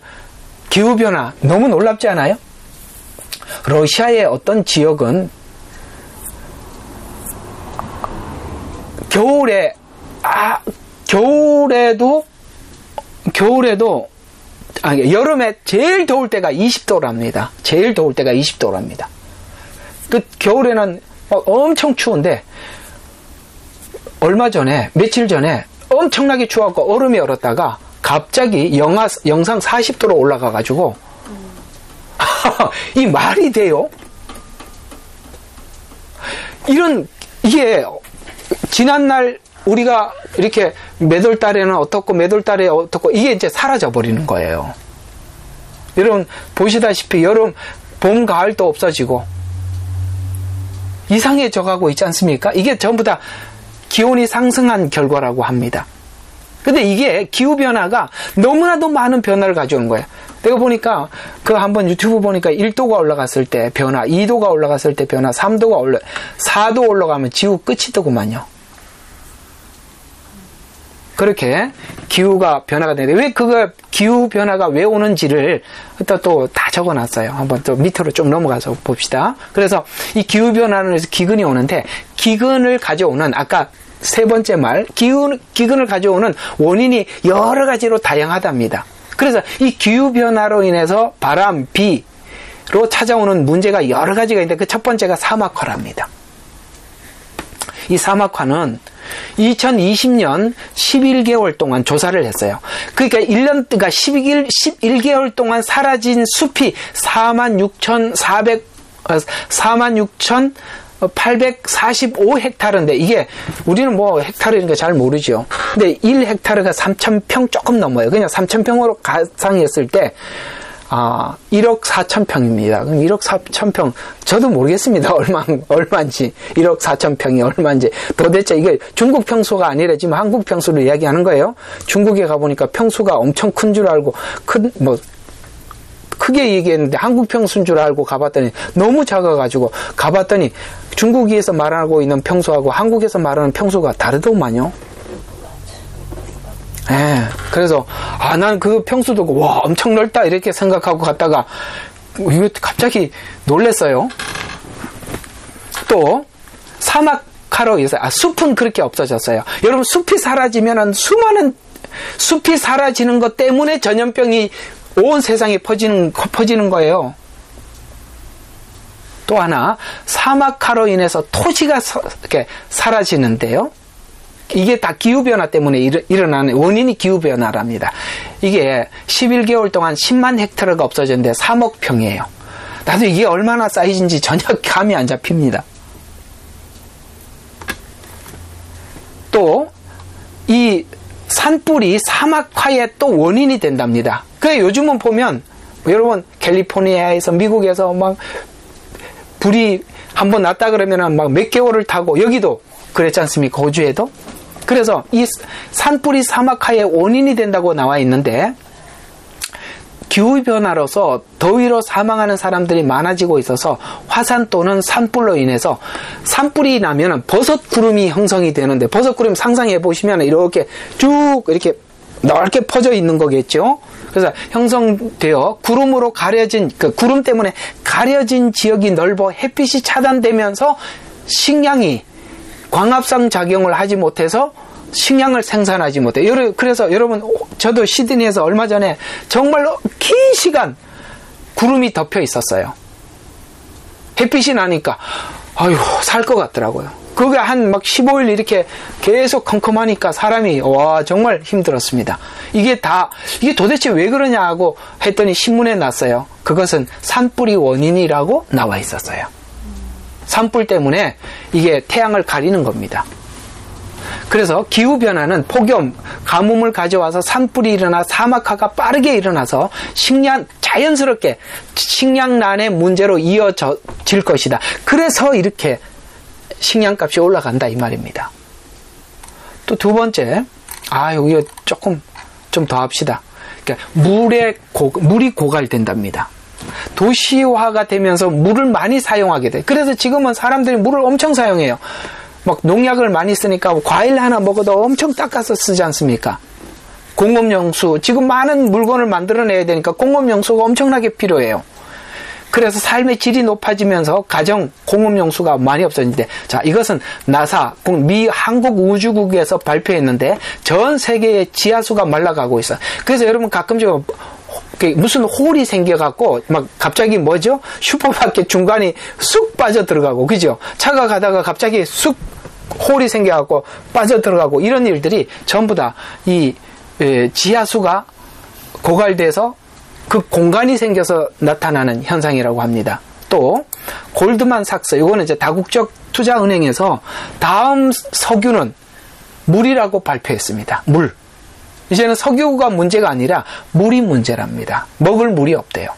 기후변화 너무 놀랍지 않아요? 러시아의 어떤 지역은 여름에 제일 더울 때가 20도랍니다. 제일 더울 때가 20도랍니다. 그 겨울에는 엄청 추운데 며칠 전에 엄청나게 추워갖고 얼음이 얼었다가 갑자기 영상 40도로 올라가가지고 이 말이 돼요? 이게 지난날 우리가 이렇게 몇월 달에는 어떻고 몇월 달에 어떻고 이게 이제 사라져 버리는 거예요. 여러분 보시다시피 여름, 봄, 가을도 없어지고 이상해져 가고 있지 않습니까? 이게 전부 다 기온이 상승한 결과라고 합니다. 근데 이게 기후변화가 너무나도 많은 변화를 가져오는 거예요. 내가 보니까 한번 유튜브 보니까 1도가 올라갔을 때 변화, 2도가 올라갔을 때 변화, 4도 올라가면 지구 끝이더구만요. 그렇게 기후가 변화가 되는데 왜 기후 변화가 왜 오는지를 또 다 적어놨어요. 한번 또 밑으로 좀 넘어가서 봅시다. 그래서 이 기후 변화는 해서 기근이 오는데 기근을 가져오는 아까 세 번째 말 기근을 가져오는 원인이 여러 가지로 다양하답니다. 그래서 이 기후 변화로 인해서 바람, 비로 찾아오는 문제가 여러 가지가 있는데 그 첫 번째가 사막화랍니다. 이 사막화는 2020년 11개월 동안 조사를 했어요. 그러니까 11개월 동안 사라진 숲이 46,845헥타르인데 이게 우리는 뭐 헥타르니까 잘 모르죠. 근데 1헥타르가 3,000평 조금 넘어요. 그냥 3,000평으로 가상했을 때 1억 4천평입니다. 그럼 1억 4천평, 저도 모르겠습니다. 얼마인지. 1억 4천평이 얼마인지. 도대체 이게 중국 평수가 아니라 지금 한국 평수를 이야기하는 거예요. 중국에 가보니까 평수가 엄청 큰 줄 알고, 크게 얘기했는데 한국 평수인 줄 알고 가봤더니 너무 작아가지고 가봤더니 중국에서 말하고 있는 평수하고 한국에서 말하는 평수가 다르더만요. 그래서 난 그 평수도 와 엄청 넓다 이렇게 생각하고 갔다가 이거 갑자기 놀랬어요. 또 사막화로 인해서 숲은 그렇게 없어졌어요. 여러분 숲이 사라지면은 수많은 숲이 사라지는 것 때문에 전염병이 온 세상에 퍼지는 거예요. 또 하나 사막화로 인해서 토지가 이렇게 사라지는데요. 이게 다 기후변화 때문에 일어나는 원인이 기후변화랍니다. 이게 11개월 동안 10만 헥타르가 없어졌는데 3억 평이에요. 나도 이게 얼마나 사이즈인지 전혀 감이 안 잡힙니다. 또 이 산불이 사막화의 또 원인이 된답니다. 그래 요즘은 보면 여러분 캘리포니아에서 미국에서 막 불이 한번 났다 그러면은 막 몇 개월을 타고, 여기도 그랬지 않습니까? 호주에도. 그래서 이 산불이 사막화의 원인이 된다고 나와 있는데, 기후변화로서 더위로 사망하는 사람들이 많아지고 있어서 화산 또는 산불로 인해서, 산불이 나면 버섯 구름이 형성이 되는데, 버섯 구름 상상해 보시면 이렇게 쭉 이렇게 넓게 퍼져 있는 거겠죠. 그래서 형성되어 구름으로 가려진, 그 구름 때문에 가려진 지역이 넓어 햇빛이 차단되면서 식량이 광합성 작용을 하지 못해서 식량을 생산하지 못해요. 그래서 여러분, 저도 시드니에서 얼마 전에 정말로 긴 시간 구름이 덮여 있었어요. 햇빛이 나니까 아유, 살 것 같더라고요. 그게 한 막 15일 이렇게 계속 컴컴하니까 사람이, 와, 정말 힘들었습니다. 이게 도대체 왜 그러냐 하고 했더니 신문에 났어요. 그것은 산불이 원인이라고 나와 있었어요. 산불 때문에 이게 태양을 가리는 겁니다. 그래서 기후변화는 폭염, 가뭄을 가져와서 산불이 일어나 사막화가 빠르게 일어나서 자연스럽게 식량난의 문제로 이어질 것이다. 그래서 이렇게 식량값이 올라간다 이 말입니다. 또 두 번째, 여기 조금 좀 더 합시다. 그러니까 물이 고갈된답니다. 도시화가 되면서 물을 많이 사용하게 돼. 그래서 지금은 사람들이 물을 엄청 사용해요. 막 농약을 많이 쓰니까 과일 하나 먹어도 엄청 닦아서 쓰지 않습니까? 공업용수, 지금 많은 물건을 만들어내야 되니까 공업용수가 엄청나게 필요해요. 그래서 삶의 질이 높아지면서 가정 공업용수가 많이 없어지는데, 자, 이것은 나사, 미 한국우주국에서 발표했는데 전 세계의 지하수가 말라가고 있어요. 그래서 여러분 가끔씩 무슨 홀이 생겨갖고 막 갑자기 뭐죠? 슈퍼마켓 중간에 쑥 빠져 들어가고, 그죠? 차가 가다가 갑자기 쑥 홀이 생겨갖고 빠져 들어가고, 이런 일들이 전부 다 이 지하수가 고갈돼서 그 공간이 생겨서 나타나는 현상이라고 합니다. 또 골드만삭스, 이거는 이제 다국적 투자은행에서 다음 석유는 물이라고 발표했습니다. 물. 이제는 석유가 문제가 아니라 물이 문제랍니다. 먹을 물이 없대요.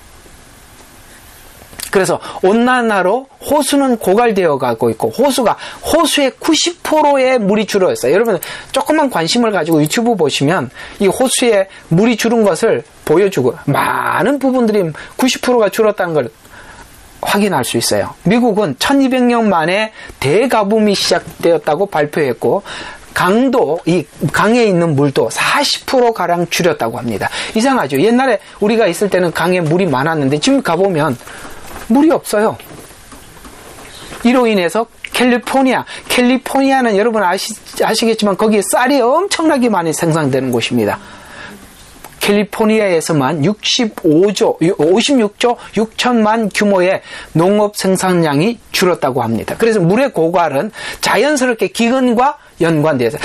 그래서 온난화로 호수는 고갈되어 가고 있고, 호수의 90%의 물이 줄어있어요. 여러분 조금만 관심을 가지고 유튜브 보시면 이 호수에 물이 줄은 것을 보여주고, 많은 부분들이 90%가 줄었다는 걸 확인할 수 있어요. 미국은 1200년 만에 대가뭄이 시작되었다고 발표했고, 이 강에 있는 물도 40%가량 줄였다고 합니다. 이상하죠? 옛날에 우리가 있을 때는 강에 물이 많았는데 지금 가보면 물이 없어요. 이로 인해서 캘리포니아는 여러분 아시겠지만 거기에 쌀이 엄청나게 많이 생산되는 곳입니다. 캘리포니아에서만 56조 6천만 규모의 농업 생산량이 줄었다고 합니다. 그래서 물의 고갈은 자연스럽게 기근과 연관돼서,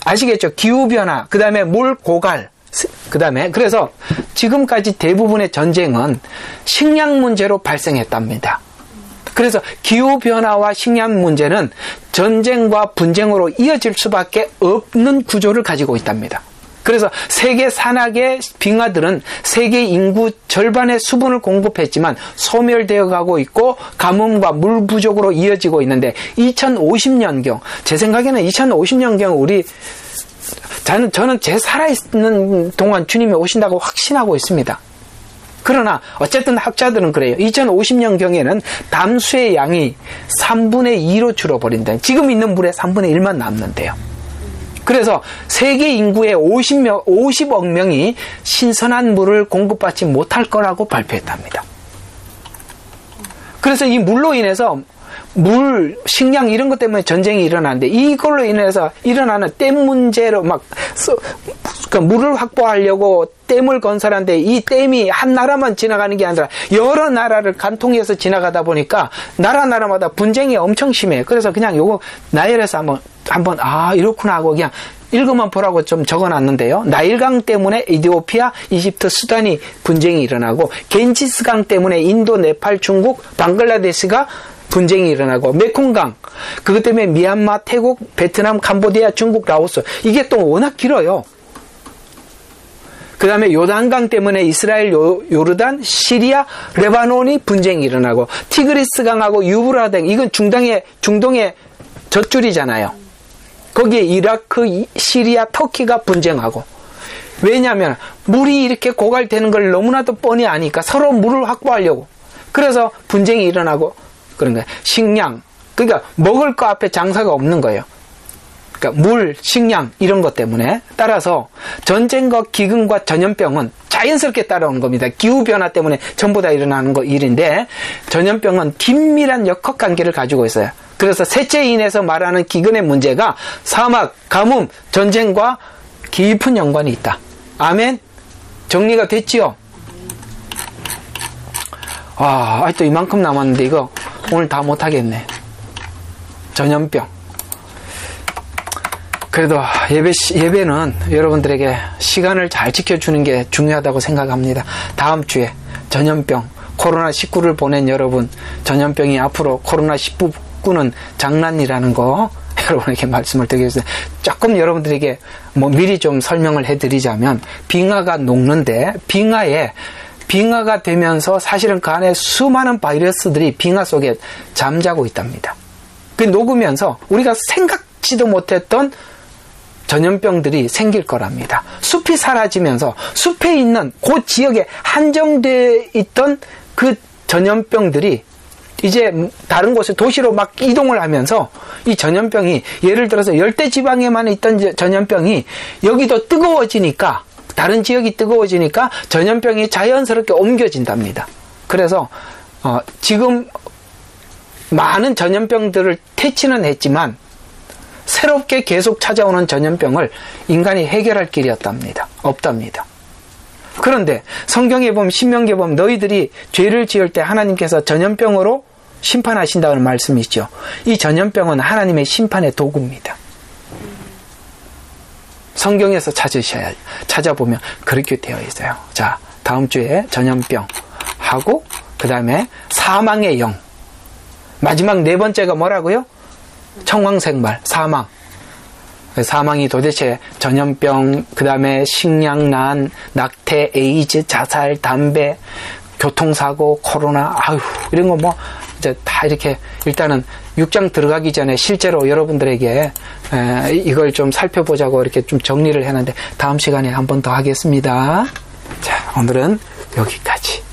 아시겠죠? 기후변화, 그 다음에 물 고갈, 그래서 지금까지 대부분의 전쟁은 식량 문제로 발생했답니다. 그래서 기후변화와 식량 문제는 전쟁과 분쟁으로 이어질 수밖에 없는 구조를 가지고 있답니다. 그래서 세계 산악의 빙하들은 세계 인구 절반의 수분을 공급했지만 소멸되어 가고 있고, 가뭄과 물 부족으로 이어지고 있는데, 2050년경, 제 생각에는 2050년경 저는 제 살아있는 동안 주님이 오신다고 확신하고 있습니다. 그러나 어쨌든 학자들은 그래요. 2050년경에는 담수의 양이 3분의 2로 줄어버린다. 지금 있는 물의 3분의 1만 남는데요. 그래서 세계 인구의 50억 명이 신선한 물을 공급받지 못할 거라고 발표했답니다. 그래서 이 물로 인해서 식량 이런 것 때문에 전쟁이 일어나는데, 이걸로 인해서 일어나는 댐 문제로 그러니까 물을 확보하려고 댐을 건설하는데, 이 댐이 한 나라만 지나가는 게 아니라 여러 나라를 간통해서 지나가다 보니까 나라마다 분쟁이 엄청 심해요. 그래서 그냥 요거 나열해서 한번 이렇구나 하고 그냥 읽어만 보라고 좀 적어놨는데요. 나일강 때문에 에티오피아, 이집트, 수단이 분쟁이 일어나고, 겐지스강 때문에 인도, 네팔, 중국, 방글라데시가 분쟁이 일어나고, 메콩강, 그것 때문에 미얀마, 태국, 베트남, 캄보디아, 중국, 라오스, 이게 또 워낙 길어요. 그 다음에 요단강 때문에 이스라엘, 요르단, 시리아, 레바논이 분쟁이 일어나고, 티그리스강하고 유브라등, 이건 중동의 젖줄이잖아요. 거기에 이라크, 시리아, 터키가 분쟁하고. 왜냐하면 물이 이렇게 고갈되는 걸 너무나도 뻔히 아니까 서로 물을 확보하려고. 그래서 분쟁이 일어나고 그런 거예요. 식량, 그러니까 먹을 거 앞에 장사가 없는 거예요. 그러니까 물, 식량 이런 것 때문에. 따라서 전쟁과 기근과 전염병은 자연스럽게 따라오는 겁니다. 기후변화 때문에 전부 다 일어나는 일인데, 전염병은 긴밀한 역학관계를 가지고 있어요. 그래서 셋째 인에서 말하는 기근의 문제가 사막, 가뭄, 전쟁과 깊은 연관이 있다. 아멘? 정리가 됐지요? 아직도 이만큼 남았는데 이거 오늘 다 못하겠네. 전염병. 그래도 예배는 여러분들에게 시간을 잘 지켜주는 게 중요하다고 생각합니다. 다음 주에 전염병, 코로나19를 보낸 여러분, 전염병이 앞으로 코로나19는 장난이라는 거 여러분에게 말씀을 드리겠습니다. 조금 여러분들에게 미리 좀 설명을 해드리자면, 빙하가 녹는데 빙하가 되면서 사실은 그 안에 수많은 바이러스들이 빙하 속에 잠자고 있답니다. 그 녹으면서 우리가 생각지도 못했던 전염병들이 생길 거랍니다. 숲이 사라지면서 숲에 있는 그 지역에 한정되어 있던 그 전염병들이 이제 다른 곳에 도시로 막 이동을 하면서 이 전염병이, 예를 들어서 열대지방에만 있던 전염병이 여기도 뜨거워지니까, 다른 지역이 뜨거워지니까 전염병이 자연스럽게 옮겨진답니다. 그래서 지금 많은 전염병들을 퇴치는 했지만 새롭게 계속 찾아오는 전염병을 인간이 해결할 길이 없답니다. 그런데 성경에 보면, 신명기에 보면 너희들이 죄를 지을 때 하나님께서 전염병으로 심판하신다는 말씀이 있죠. 이 전염병은 하나님의 심판의 도구입니다. 성경에서 찾아보면 그렇게 되어 있어요. 자, 다음 주에 전염병 하고, 그 다음에 사망의 영. 마지막 네 번째가 뭐라고요? 청황생말, 사망. 사망이 도대체 전염병, 그 다음에 식량난, 낙태, 에이즈, 자살, 담배, 교통사고, 코로나, 이런 거 이제 다 이렇게, 일단은 6장 들어가기 전에 실제로 여러분들에게 이걸 좀 살펴보자고 이렇게 좀 정리를 했는데, 다음 시간에 한 번 더 하겠습니다. 자, 오늘은 여기까지.